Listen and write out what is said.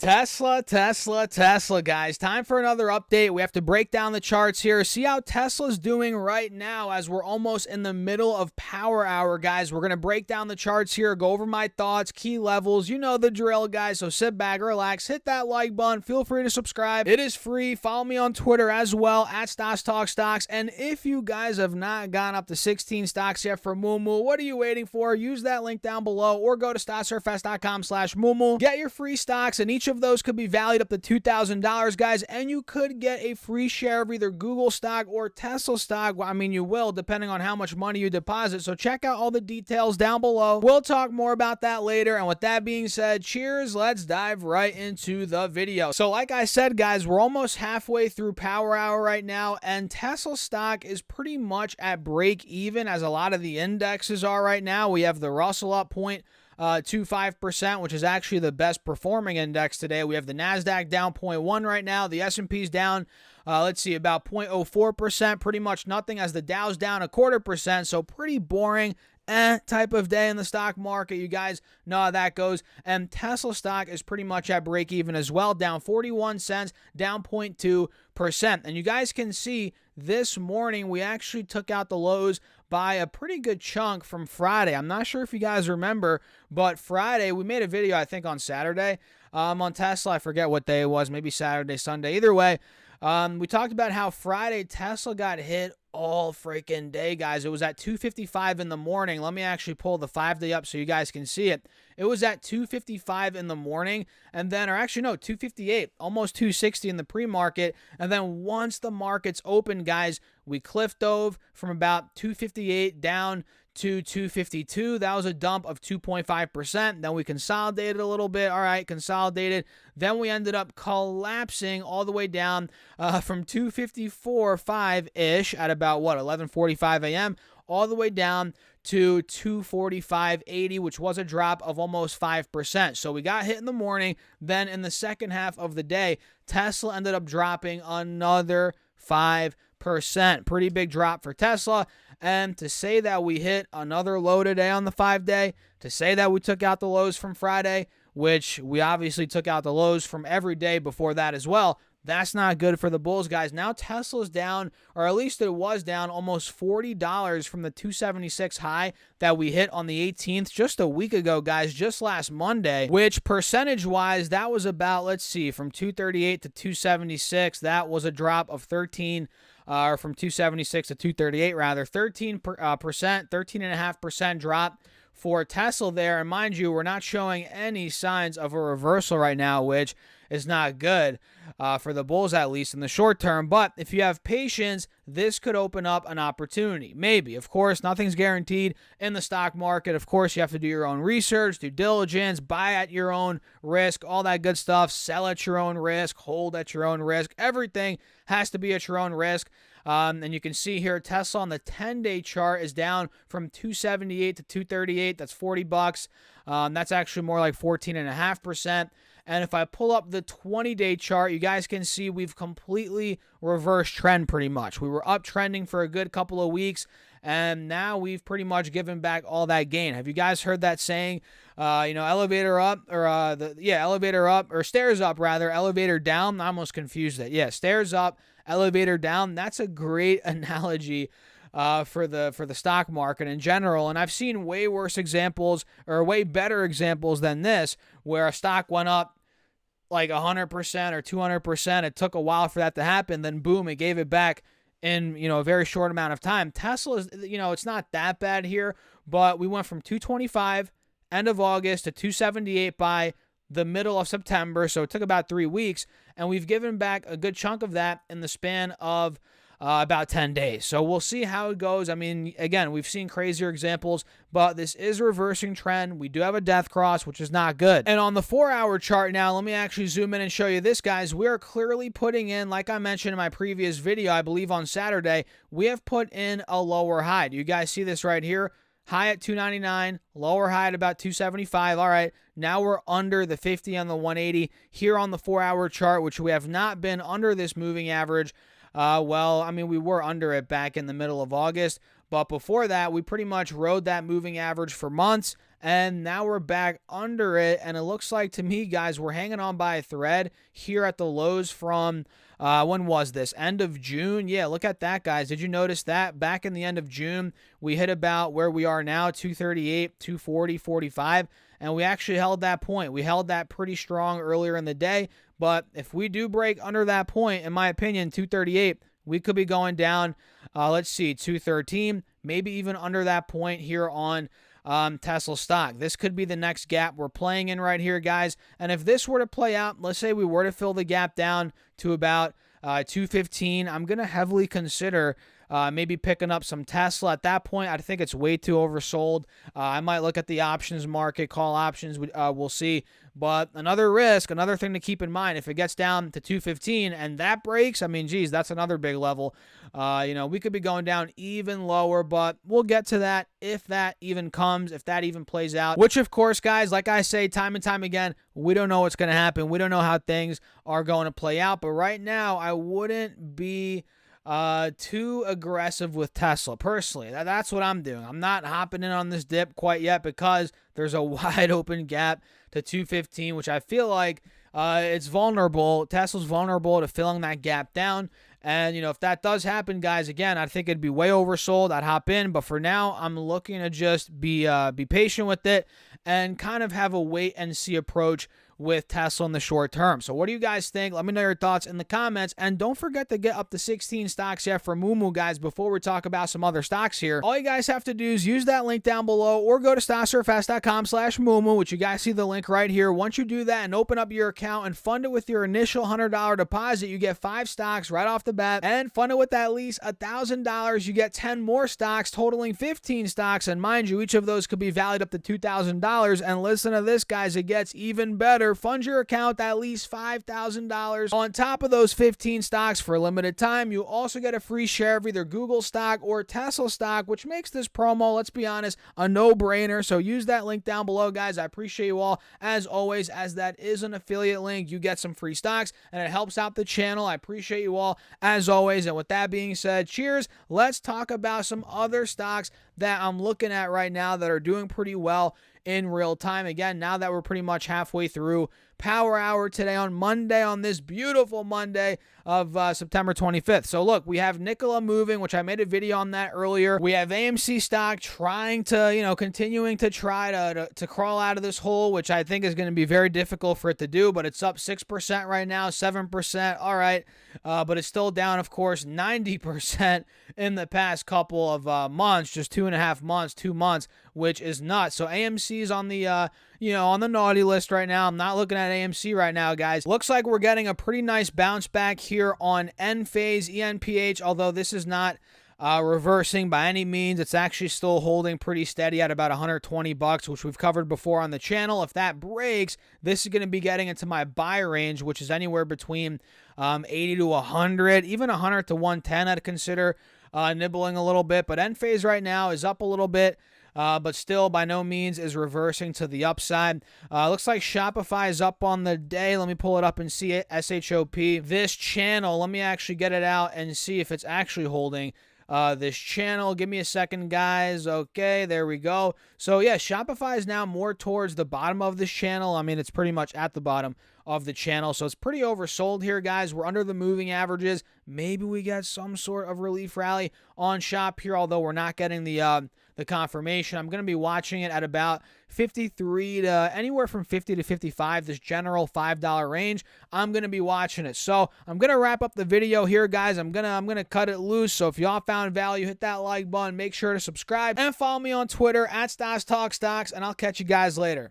Tesla, Tesla, Tesla, guys. Time for another update. We have to break down the charts here, see how Tesla's doing right now as we're almost in the middle of power hour, guys. We're going to break down the charts here, go over my thoughts, key levels. You know the drill, guys. So sit back, relax, hit that like button. Feel free to subscribe. It is free. Follow me on Twitter as well, at Stocks Talk Stocks. And if you guys have not gone up to 16 stocks yet for Moomoo, what are you waiting for? Use that link down below or go to stocksurfest.com/Moomoo. Get your free stocks, and each of those could be valued up to $2,000, guys, and you could get a free share of either Google stock or Tesla stock. Well, I mean, you will, depending on how much money you deposit. So check out all the details down below. We'll talk more about that later. And with that being said, cheers. Let's dive right into the video. So like I said, guys, we're almost halfway through power hour right now, and Tesla stock is pretty much at break even as a lot of the indexes are right now. We have the Russell up 0.25%, which is actually the best performing index today. We have the NASDAQ down 0.1 right now. The S&P's down, about 0.04%, pretty much nothing, as the Dow's down 0.25%. So pretty boring type of day in the stock market. You guys know how that goes. And Tesla stock is pretty much at break even as well, down 41 cents, down 0.2%. And you guys can see this morning we actually took out the lows by a pretty good chunk from Friday. I'm not sure if you guys remember, but Friday we made a video, I think on Saturday, on Tesla. I forget what day it was, maybe Saturday, Sunday. Either way, we talked about how Friday Tesla got hit all freaking day, guys. It was at 2:55 in the morning. Let me actually pull the 5-day up so you guys can see it. It was at 2:55 in the morning, and then, or actually no, 2:58, almost 2:60 in the pre-market. And then once the markets opened, guys, we cliff dove from about 2:58 down to 252. That was a dump of 2.5%. Then we consolidated a little bit. All right, consolidated. Then we ended up collapsing all the way down from 254.5-ish at about, 11:45 a.m., all the way down to 245.80, which was a drop of almost 5%. So we got hit in the morning. Then in the second half of the day, Tesla ended up dropping another 5%. Pretty big drop for Tesla. And to say that we hit another low today on the 5-day, to say that we took out the lows from Friday, which we obviously took out the lows from every day before that as well, that's not good for the bulls, guys. Now Tesla's down, or at least it was down, almost $40 from the 276 high that we hit on the 18th just a week ago, guys, just last Monday, which percentage-wise, that was about, let's see, from 238 to 276, that was a drop of 13, or from 276 to 238 rather, 13%, 13.5% drop for Tesla there. And mind you, we're not showing any signs of a reversal right now, which is not good for the bulls, at least in the short term. But if you have patience, this could open up an opportunity. Maybe. Of course, nothing's guaranteed in the stock market. Of course, you have to do your own research, due diligence, buy at your own risk, all that good stuff, sell at your own risk, hold at your own risk. Everything has to be at your own risk. And you can see here, Tesla on the 10-day chart is down from 278 to 238. That's $40. That's actually more like 14.5%. And if I pull up the 20-day chart, you guys can see we've completely reversed trend pretty much. We were uptrending for a good couple of weeks, and now we've pretty much given back all that gain. Have you guys heard that saying, elevator up, or elevator up, or stairs up rather, elevator down? I almost confused it. Yeah, stairs up, elevator down. That's a great analogy for the stock market in general. And I've seen way worse examples, or way better examples than this, where a stock went up like 100% or 200%. It took a while for that to happen. Then boom, it gave it back in, a very short amount of time. Tesla's, it's not that bad here, but we went from 225 end of August to 278 by the middle of September. So it took about 3 weeks, and we've given back a good chunk of that in the span of about 10 days. So we'll see how it goes. I mean, again, we've seen crazier examples, but this is a reversing trend. We do have a death cross, which is not good. And on the 4-hour chart now, let me actually zoom in and show you this, guys. We are clearly putting in, like I mentioned in my previous video, I believe on Saturday, we have put in a lower high. Do you guys see this right here? High at 299, lower high at about 275. All right, now we're under the 50 on the 180 here on the 4-hour chart, which we have not been under this moving average. We were under it back in the middle of August, But before that, we pretty much rode that moving average for months, and now we're back under it. And it looks like to me, guys, we're hanging on by a thread here at the lows from, when was this? End of June? Yeah, look at that, guys. Did you notice that? Back in the end of June, we hit about where we are now, 238, 240, 45, and we actually held that point. We held that pretty strong earlier in the day, but if we do break under that point, in my opinion, 238, we could be going down, let's see, 213, maybe even under that point here on Tesla stock. This could be the next gap we're playing in right here, guys. And if this were to play out, let's say we were to fill the gap down to about 215, I'm going to heavily consider maybe picking up some Tesla. At that point, I think it's way too oversold. I might look at the options market, call options. We'll see. But another risk, another thing to keep in mind, if it gets down to 215 and that breaks, I mean, geez, that's another big level. We could be going down even lower, but we'll get to that if that even comes, if that even plays out. Which, of course, guys, like I say time and time again, we don't know what's going to happen. We don't know how things are going to play out. But right now, I wouldn't be too aggressive with Tesla personally. That's what I'm doing. I'm not hopping in on this dip quite yet because there's a wide open gap to 215, which I feel like it's vulnerable. Tesla's vulnerable to filling that gap down. And, if that does happen, guys, again, I think it'd be way oversold. I'd hop in. But for now, I'm looking to just be patient with it and kind of have a wait and see approach with Tesla in the short term. So what do you guys think? Let me know your thoughts in the comments. And don't forget to get up to 16 stocks yet for Moomoo, guys, before we talk about some other stocks here. All you guys have to do is use that link down below or go to stocksurfast.com/Moomoo, which you guys see the link right here. Once you do that and open up your account and fund it with your initial $100 deposit, you get 5 stocks right off the bat. And fund it with at least $1,000, you get 10 more stocks, totaling 15 stocks. And mind you, each of those could be valued up to $2,000. And listen to this, guys, it gets even better. Fund your account at least $5,000 on top of those 15 stocks for a limited time. You also get a free share of either Google stock or Tesla stock, which makes this promo, let's be honest, a no-brainer. So use that link down below, guys. I appreciate you all. As always, as that is an affiliate link, you get some free stocks and it helps out the channel. I appreciate you all as always. And with that being said, cheers. Let's talk about some other stocks that I'm looking at right now that are doing pretty well in real time. Again, now that we're pretty much halfway through Power Hour today on Monday, on this beautiful Monday of September 25th. So look, we have Nikola moving, which I made a video on that earlier. We have AMC stock trying to, continuing to try to crawl out of this hole, which I think is going to be very difficult for it to do, but it's up 6% right now, 7%. All right. But it's still down, of course, 90% in the past couple of months, just 2.5 months, 2 months, which is nuts. So AMC is on the, on the naughty list right now. I'm not looking at AMC right now, guys. Looks like we're getting a pretty nice bounce back here on Enphase, ENPH, although this is not reversing by any means. It's actually still holding pretty steady at about $120, which we've covered before on the channel. If that breaks, this is going to be getting into my buy range, which is anywhere between 80 to 100, even 100 to 110. I'd consider nibbling a little bit, but Enphase right now is up a little bit. But still by no means is reversing to the upside. Looks like Shopify is up on the day. Let me pull it up and see it. SHOP. This channel, let me actually get it out and see if it's actually holding this channel. Give me a second, guys. Okay, there we go. So yeah, Shopify is now more towards the bottom of this channel. I mean, it's pretty much at the bottom of the channel. So it's pretty oversold here, guys. We're under the moving averages. Maybe we get some sort of relief rally on Shop here, although we're not getting the confirmation. I'm going to be watching it at about 53 to anywhere from 50 to 55, this general $5 range. I'm going to be watching it. So I'm going to wrap up the video here, guys. I'm going to cut it loose. So if y'all found value, hit that like button, make sure to subscribe and follow me on Twitter at StasTalkStocks, and I'll catch you guys later.